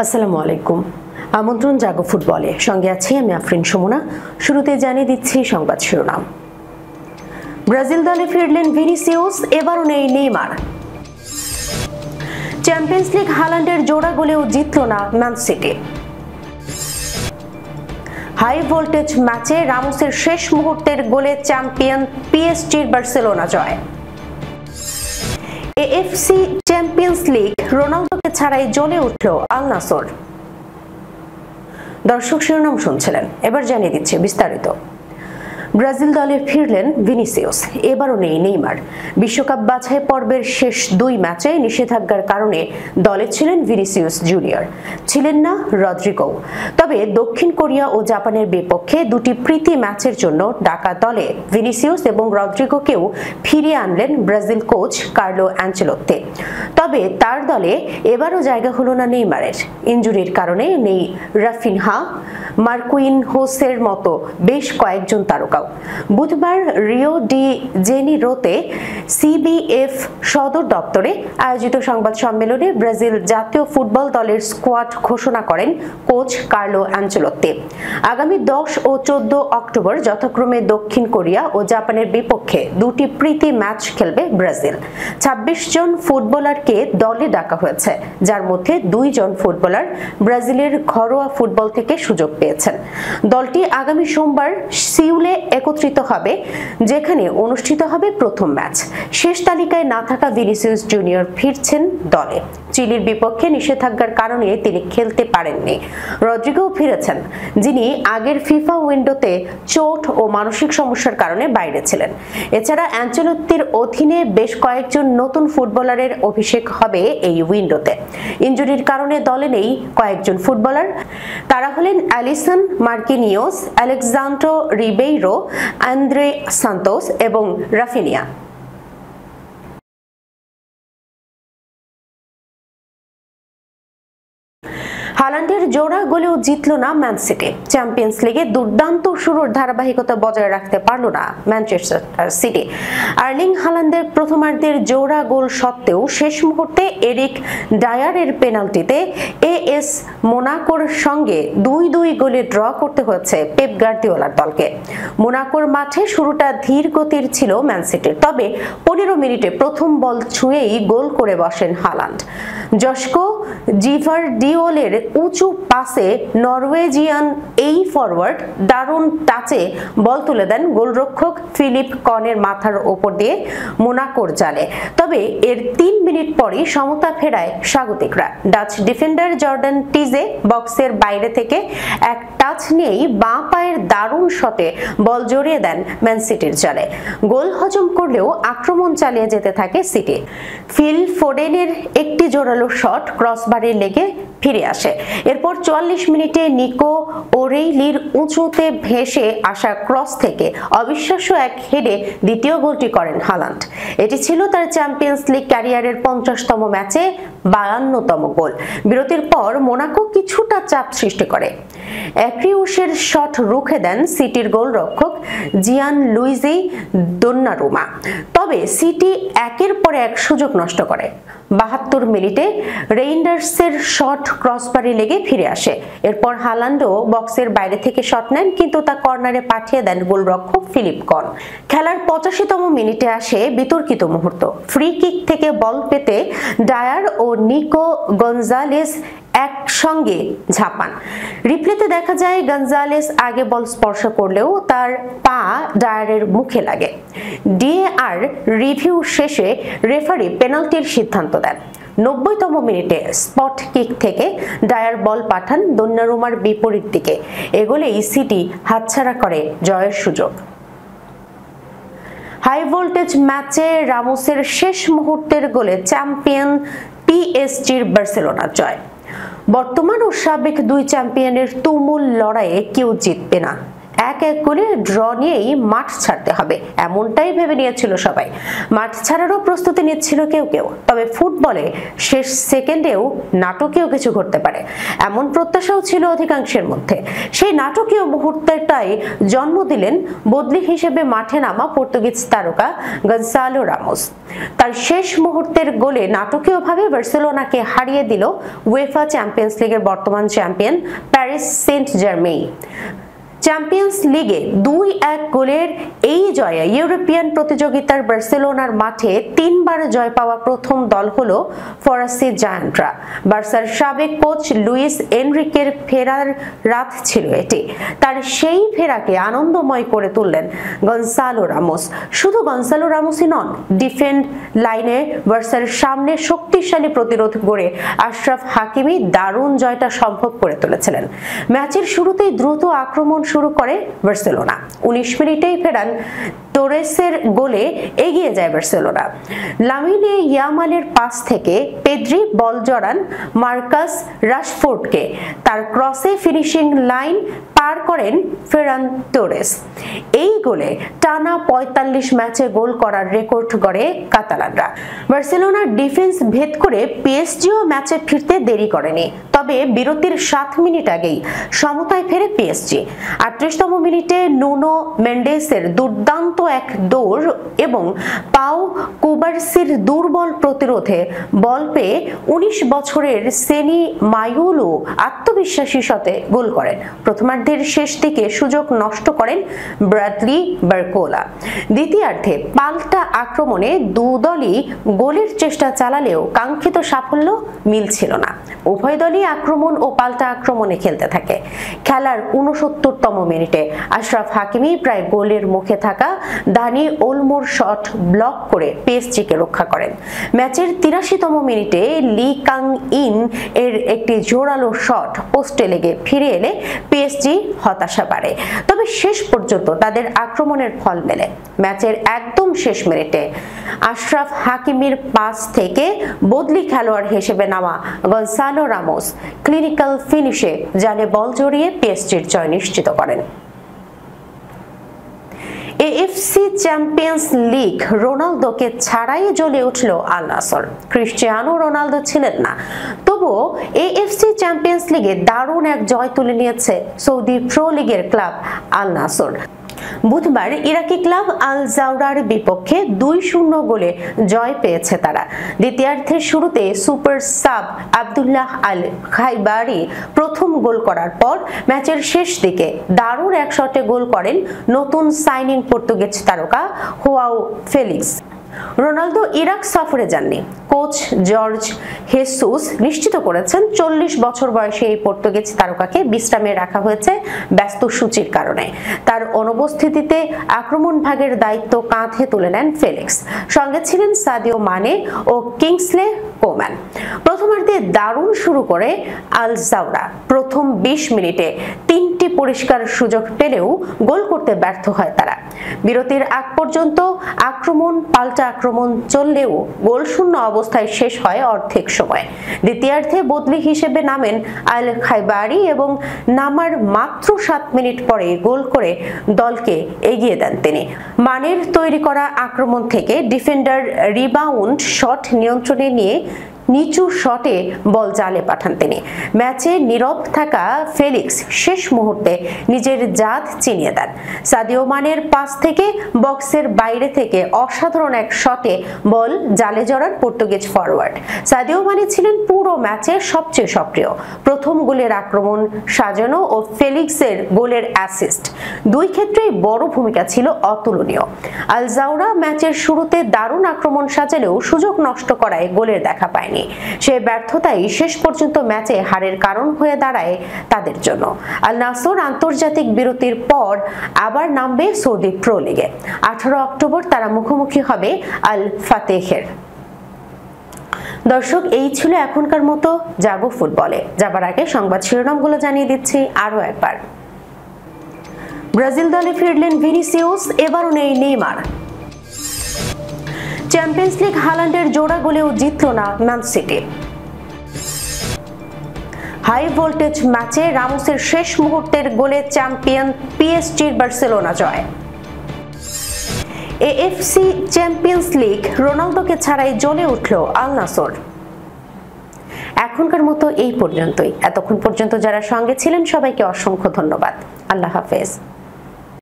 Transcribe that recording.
আসসালামু আলাইকুম। আমন্ত্রণ জাগো ফুটবলে, সঙ্গে আছি আমি আফরিন সুমনা। শুরুতে জানিয়ে দিচ্ছি সংবাদ শিরোনাম। ব্রাজিল দলে ফিরলেন ভিনিসিয়াস, এবারও নেই নেইমার। চ্যাম্পিয়ন্স লিগ হালান্ডের জোড়া গোলেও জিতল না ম্যান সিটি। হাই ভোল্টেজ ম্যাচে রামোসের শেষ মুহূর্তের গোলে চ্যাম্পিয়ন পিএসজির বার্সেলোনা জয়। এএফসি চ্যাম্পিয়ন্স লিগ রোনালদোকে ছাড়াই জ্বলে উঠল আল নাসর। দর্শক শিরোনাম শুনছিলেন, এবার জানিয়ে দিচ্ছে বিস্তারিত। ব্রাজিল দলে ফিরলেন ভিনিসিয়াস, এবারও নেই নেইমার। বিশ্বকাপ বাছাই পর্বের শেষ দুই ম্যাচে নিষেধাজ্ঞার কারণে দলে ছিলেন ভিনিসিয়াস জুনিয়র, ছিলেন না রদ্রিগো। তবে দক্ষিণ কোরিয়া ও জাপানের বিপক্ষে দুটি প্রীতি ম্যাচের জন্য ডাকা দলে ভিনিসিয়াস এবং রদ্রিগোকেও ফিরিয়ে আনলেন ব্রাজিল কোচ কার্লো অ্যানচেলোত্তি। তবে তার দলে এবারও জায়গা হলো না নেইমারের। ইনজুরির কারণে নেই রাফিনহা, মার্কুইনহোসের মতো বেশ কয়েকজন তারকা। বুধবার রিও ডি জেনিরোতে সিবিএফ সদর দপ্তরে আয়োজিত সংবাদ সম্মেলনে ব্রাজিল জাতীয় ফুটবল দলের স্কোয়াড ঘোষণা করেন কোচ কার্লো অ্যানচেলোত্তি। আগামী 10 ও 14 অক্টোবর যথাক্রমে দক্ষিণ কোরিয়া ও জাপানের বিপক্ষে দুটি প্রীতি ম্যাচ খেলবে ব্রাজিল। 26 জন ফুটবলারকে দলে ডাকা হয়েছে, যার মধ্যে 2 জন ফুটবলার ব্রাজিলের ঘরোয়া ফুটবল থেকে সুযোগ পেয়েছেন। দলটি আগামী সোমবার সিউলে একত্রিত হবে, যেখানে অনুষ্ঠিত হবে প্রথম ম্যাচ। শেষ তালিকায় না থাকা ভিনিসিয়াস জুনিয়র ফিরছেন দলে। চিলির বিপক্ষে নিষেধাজ্ঞার কারণে তিনি খেলতে পারেননি। রদ্রিগো ফিরেছেন, যিনি আগের ফিফা উইন্ডোতে চোট ও মানসিক সমস্যার কারণে বাইরে ছিলেন। এছাড়া অ্যানচেলোত্তির অধীনে বেশ কয়েকজন নতুন ফুটবলারের অভিষেক হবে এই উইন্ডোতে। ইনজুরির কারণে দলে নেই কয়েকজন ফুটবলার। তারা হলেন Alisson Marquinhos, Alexandro Ribeiro, Andre Santos এবং রাফিনিয়া। হালান্ডের জোড়া গোলেও জিতল না ম্যান সিটি। চ্যাম্পিয়ন্স লিগে দুর্দান্ত শুরুর ধারাবাহিকতা বজায় রাখতে পারল না ম্যানচেস্টার সিটি। আর্লিং হালান্ডের প্রথমার্ধের জোড়া গোল সত্ত্বেও শেষ মুহূর্তে এরিক ডায়ারের পেনাল্টিতে এএস মোনাকোর সঙ্গে 2-2 গোলে ড্র করতে হয়েছে পেপ গার্দিওলার দলকে। মোনাকোর মাঠে শুরুটা ধীর গতির ছিল ম্যান সিটির, তবে 15 মিনিটে প্রথম বল ছুঁয়েই গোল করে বসেন হালান্ড। জস্কো জিভারডিওলের উঁচু পাসে নরওয়েজিয়ান এই ফরওয়ার্ড দারুণ টাচে বল তুলে দেন গোলরক্ষক ফিলিপ কনের মাথার ওপর দিয়ে মোনাকোর জালে। তবে এর 3 মিনিট পরই সমতা ফেরায় স্বাগতিকরা। ডাচ ডিফেন্ডার জর্ডান টিজে বক্সের বাইরে থেকে এক টাচ নিয়েই বাঁ পায়ের দারুণ শটে বল জড়িয়ে দেন ম্যান সিটির জালে। গোল হজম করলেও আক্রমণ চালিয়ে যেতে থাকে সিটি। ফিল ফোডেনের একটি জোরালো শট ক্রসবারে লেগে ফিরে আসে। এরপর 44 মিনিটে নিকো ওরেইলির উঁচুতে ভেসে আসা ক্রস থেকে অবিশ্বাস্য এক হেডে দ্বিতীয় গোলটি করেন হালান্ড। এটি ছিল তার চ্যাম্পিয়ন্স লিগ ক্যারিয়ারের 50তম ম্যাচে 52তম গোল। বিরতির পর মোনাকো কিছুটা চাপ সৃষ্টি করে। অ্যাক্রিউসের শট রুখে দেন সিটির গোলরক্ষক জিয়ান লুইজি দোন্নারুমা। তবে সিটি একের পর এক সুযোগ নষ্ট করে। 72 মিনিটে রেইন্ডার্সের শট ক্রসবারে লেগে ফিরে আসে। এরপর হালান্ডও বক্সের বাইরে থেকে শট নেন, কিন্তু তা কর্নারে পাঠিয়ে দেন গোলরক্ষক ফিলিপ কন। খেলার 85তম মিনিটে আসে বিতর্কিত মুহূর্ত। ফ্রি কিক থেকে বল পেতে ডায়ার ও নিকো গনজালেস একসঙ্গে ঝাঁপান। রিপ্লেতে দেখা যায় গনজালেস আগে বল স্পর্শ করলেও তার পা ডায়ারের মুখে লাগে। ডিএআর রিভিউ শেষে রেফারি পেনাল্টির সিদ্ধান্ত দেন। 90তম মিনিটে স্পট কিক থেকে ডায়ার বল পাঠান দোন্নারুমার বিপরীত দিকে। এগোলেই সিটি হাতছাড়া করে জয়ের সুযোগ। হাই ভোল্টেজ ম্যাচে রামোসের শেষ মুহূর্তের গোলে চ্যাম্পিয়ন পিএসজির বার্সেলোনা জয়। বর্তমান ও সাবেক দুই চ্যাম্পিয়নের তুমুল লড়াইয়ে কেউ জিতবে না, 1-1 গোলে ড্র নিয়েই মাঠ ছাড়তে হবে, এমনটাই ভেবে নিয়েছিল সবাই। মাঠ ছাড়ারও প্রস্তুতি নিচ্ছিল কেউ কেউ। তবে ফুটবলে শেষ সেকেন্ডেও নাটকীয় কিছু ঘটতে পারে, এমন প্রত্যাশাও ছিল অধিকাংশের মধ্যে। সেই নাটকীয় মুহূর্তটাই জন্ম দিলেন বদলি হিসেবে মাঠে নামা পর্তুগিজ তারকা গনসালো রামোস। তার শেষ মুহূর্তের গোলে নাটকীয়ভাবে বার্সেলোনাকে হারিয়ে দিল উয়েফা চ্যাম্পিয়ন্স লিগের বর্তমান champion Paris Saint Germain. Champions লিগে 2-1 গোলের এই জয়ে ইউরোপিয়ান প্রতিযোগিতার বার্সেলোনার মাঠে 3 বার জয় পাওয়া প্রথম দল হলো ফরাসি জায়ান্টরা। বার্সার সাবেক কোচ লুইস এনরিকের ফেরার রাত ছিল এটি। তার সেই ফেরাকে আনন্দময় করে তুললেন গনসালো রামোস। শুধু গনসালো রামোসই নন, ডিফেন্ড লাইনে বার্সার সামনে শক্তিশালী প্রতিরোধ গড়ে আশরাফ হাকিমি দারুণ জয়টা সম্ভব করে তুলেছিলেন। ম্যাচের শুরুতেই দ্রুত আক্রমণ শুরু করে বার্সেলোনা। 19 মিনিটেই ফেরান তোরেসের গোলে এগিয়ে যায় বার্সেলোনা। লামিনে ইয়ামালের পাস থেকে পেদ্রি বল জড়ান মার্কাস রাশফোর্ডকে, তার ক্রসে ফিনিশিং লাইন পার করেন ফেরান তোরেস। এই গোলে টানা 45 ম্যাচে গোল করার রেকর্ড গড়ে কাতালানরা। বার্সেলোনার ডিফেন্স ভেদ করে পিএসজিও ম্যাচে ফিরতে দেরি করেনি, তবে বিরতির 7 মিনিট আগেই সমতায় ফেরে পিএসজি। 38তম মিনিটে নুনো মেন্ডেসের দুর্দান্ত এক দৌড় এবং পাও কুবার্সির দুর্বল প্রতিরোধে বল পেয়ে 19 বছরের সেনি মায়ুলু আত্মবিশ্বাসী শটে গোল করেন। প্রথমার্ধের শেষ দিকে সুযোগ নষ্ট করেন ব্র্যাডলি বারকোলা। দ্বিতীয়ার্ধে পাল্টা আক্রমণে দুদলই গোলের চেষ্টা চালালেও কাঙ্ক্ষিত সাফল্য মিলছিল না। উভয় দলই আক্রমণ ও পাল্টা আক্রমণে খেলতে থাকে। খেলার 69তম মিনিটে আশরাফ হাকিমি প্রায় গোলের মুখে থাকা দানি ওলমোর শট ব্লক করে পিএসজিকে রক্ষা করেন। ম্যাচের 83তম মিনিটে লি কাং ইন এর একটি জোরালো শট পোস্টে লেগে ফিরে এলে পিএসজি হতাশা বাড়ে। তবে শেষ পর্যন্ত তাদের আক্রমণের ফল মেলে। ম্যাচের একদম শেষ মিনিটে আশরাফ হাকিমির পাস থেকে বদলি খেলোয়াড় হিসেবে নামা গনসালো রামোস ক্লিনিক্যাল ফিনিশে জালে বল জড়িয়ে পিএসজির জয় নিশ্চিত করেন। এএফসি চ্যাম্পিয়ন্স লিগ রোনালদোকে ছাড়াই জ্বলে উঠল আল নাসর। ক্রিস্টিয়ানো রোনালদো ছিলেন না, তবুও এএফসি চ্যাম্পিয়ন্স লিগে দারুণ এক জয় তুলে নিয়েছে সৌদি প্রো লিগের ক্লাব আল নাসর। বুধবার ইরাকি ক্লাব আল জাওরার বিপক্ষে 2-0 গোলে জয় পেয়েছে তারা। দ্বিতীয়ার্ধের শুরুতে সুপার সাব আব্দুল্লাহ আল খাইবারি প্রথম গোল করার পর ম্যাচের শেষ দিকে দারুণ এক শটে গোল করেন নতুন সাইনিং পর্তুগিজ তারকা হোয়াও ফেলিক্স। রোনালদো ইরাক সফরে যাননি। কোচ জর্জ হেসুস নিশ্চিত করেছেন 40 বছর বয়সী এই পর্তুগিজ তারকাকে বিশ্রামে রাখা হয়েছে ব্যস্ত সূচির কারণে। তার অনুপস্থিতিতে আক্রমণ ভাগের দায়িত্ব কাঁধে তুলে নেন ফেলিক্স। সঙ্গে ছিলেন সাদিও মানে ও কিংসলে কোমান। প্রথমার্ধে দারুণ শুরু করে আল জাওরা। প্রথম 20 মিনিটে 3টি পরিষ্কার সুযোগ পেলেও গোল করতে ব্যর্থ হয় তারা। বিরতির আগ পর্যন্ত আক্রমণ পাল্টা আক্রমণ চললেও গোল শূন্য অবস্থায় শেষ হয় অর্ধেক সময়। দ্বিতীয়ার্ধে বদলি হিসেবে নামেন আল খাইবারি এবং নামার মাত্র 7 মিনিট পরে গোল করে দলকে এগিয়ে দেন তিনি। মানের তৈরি করা আক্রমণ থেকে ডিফেন্ডার রিবাউন্ড শট নিয়ন্ত্রণে নিয়ে নিচু শটে বল জালে পাঠান তিনি। ম্যাচে নীরব থাকা ফেলিক্স শেষ মুহূর্তে নিজের জাত চিনিয়ে দেন। সাদিও মানের পাস থেকে বক্সের বাইরে থেকে অসাধারণ এক শটে বল জালে জড়ান পর্তুগিজ ফরওয়ার্ড। সাদিও মানে ছিলেন পুরো ম্যাচের সবচেয়ে সক্রিয়। প্রথম গোলের আক্রমণ সাজানো ও ফেলিক্সের গোলের অ্যাসিস্ট, দুই ক্ষেত্রেই বড় ভূমিকা ছিল অতুলনীয়। আল জাওরা ম্যাচের শুরুতে দারুণ আক্রমণ সাজালেও সুযোগ নষ্ট করায় গোলের দেখা পায়নি। সেই ব্যর্থতাই শেষ পর্যন্ত ম্যাচে হারের কারণ হয়ে দাঁড়ায় তাদের জন্য। আল নাসর আন্তর্জাতিক বিরতির পর আবার নামবে সৌদি প্রো লিগে। 18 অক্টোবর তারা মুখোমুখি হবে আল ফাতেহের। দর্শক, এই ছিল এখনকার মতো জাগো ফুটবলে। যাবার আগে সংবাদ শিরোনামগুলো জানিয়ে দিচ্ছি আরো একবার। ব্রাজিল দলে ফিরলেন ভিনিসিয়াস, এবারও নেই নেইমার। চ্যাম্পিয়ন্স লিগ হালান্ডের জোড়া গোলেও জিতল না ম্যান সিটি। হাই ভোল্টেজ ম্যাচে রামোসের শেষ মুহূর্তের গোলে চ্যাম্পিয়ন পিএসজির বার্সেলোনা জয়। এএফসি চ্যাম্পিয়ন্স লিগ রোনালদোকে ছাড়াই জ্বলে উঠল আল নাসর। এখনকার মতো এই পর্যন্তই। এতক্ষণ পর্যন্ত যারা সঙ্গে ছিলেন সবাইকে অসংখ্য ধন্যবাদ। আল্লাহ হাফেজ।